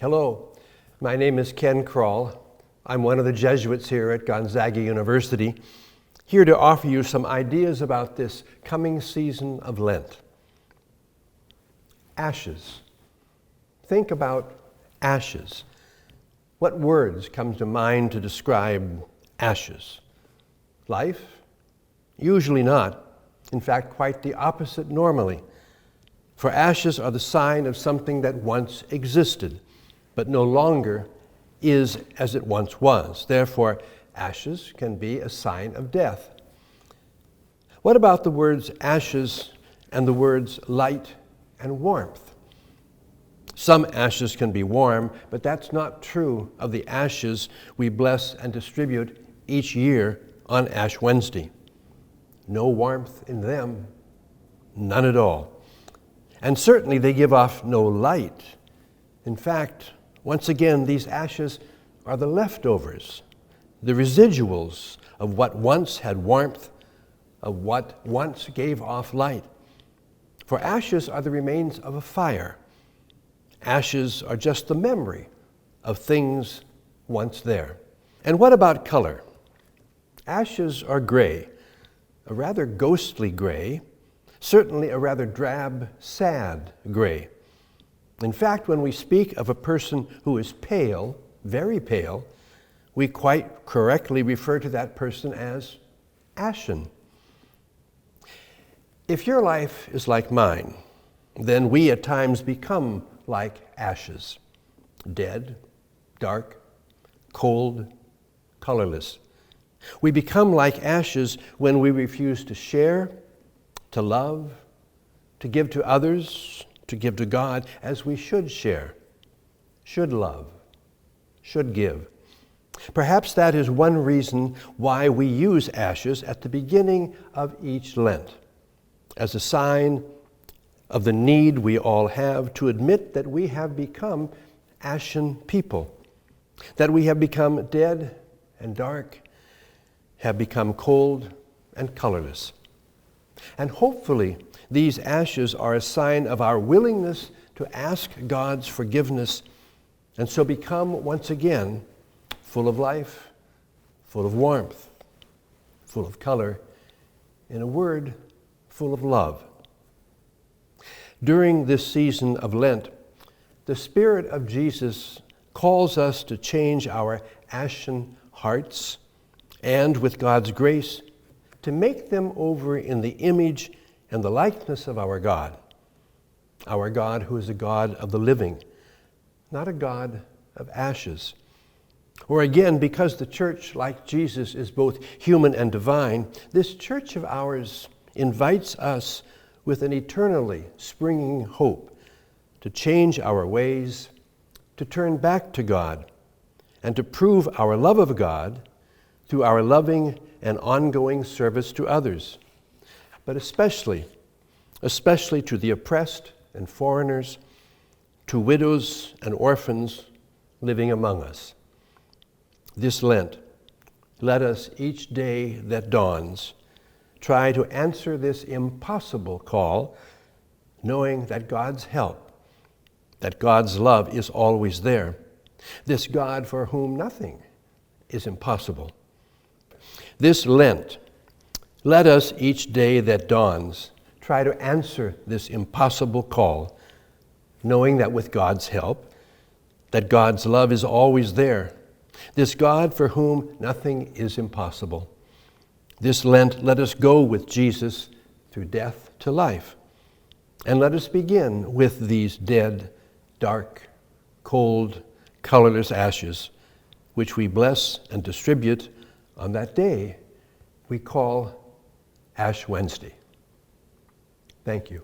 Hello, my name is Ken Krall. I'm one of the Jesuits here at Gonzaga University, here to offer you some ideas about this coming season of Lent. Ashes. Think about ashes. What words come to mind to describe ashes? Life? Usually not. In fact, quite the opposite normally. For ashes are the sign of something that once existed, but no longer is as it once was. Therefore, ashes can be a sign of death. What about the words ashes and the words light and warmth? Some ashes can be warm, but that's not true of the ashes we bless and distribute each year on Ash Wednesday. No warmth in them, none at all. And certainly they give off no light. In fact, once again, these ashes are the leftovers, the residuals of what once had warmth, of what once gave off light. For ashes are the remains of a fire. Ashes are just the memory of things once there. And what about color? Ashes are gray, a rather ghostly gray, certainly a rather drab, sad gray. In fact, when we speak of a person who is pale, very pale, we quite correctly refer to that person as ashen. If your life is like mine, then we at times become like ashes, dead, dark, cold, colorless. We become like ashes when we refuse to share, to love, to give to others, to give to God as we should share, should love, should give. Perhaps that is one reason why we use ashes at the beginning of each Lent, as a sign of the need we all have to admit that we have become ashen people, that we have become dead and dark, have become cold and colorless. And hopefully, these ashes are a sign of our willingness to ask God's forgiveness and so become once again full of life, full of warmth, full of color, in a word, full of love. During this season of Lent, the Spirit of Jesus calls us to change our ashen hearts and, with God's grace, to make them over in the image and the likeness of our God who is a God of the living, not a God of ashes. Or again, because the church, like Jesus, is both human and divine, this church of ours invites us with an eternally springing hope to change our ways, to turn back to God, and to prove our love of God through our loving and ongoing service to others, but especially to the oppressed and foreigners, to widows and orphans living among us. This Lent, let us each day that dawns try to answer this impossible call, knowing that God's help, that God's love is always there, this God for whom nothing is impossible. This Lent, let us each day that dawns try to answer this impossible call, knowing that with God's help, that God's love is always there, this God for whom nothing is impossible. This Lent, let us go with Jesus through death to life, and let us begin with these dead, dark, cold, colorless ashes, which we bless and distribute on that day we call Ash Wednesday. Thank you.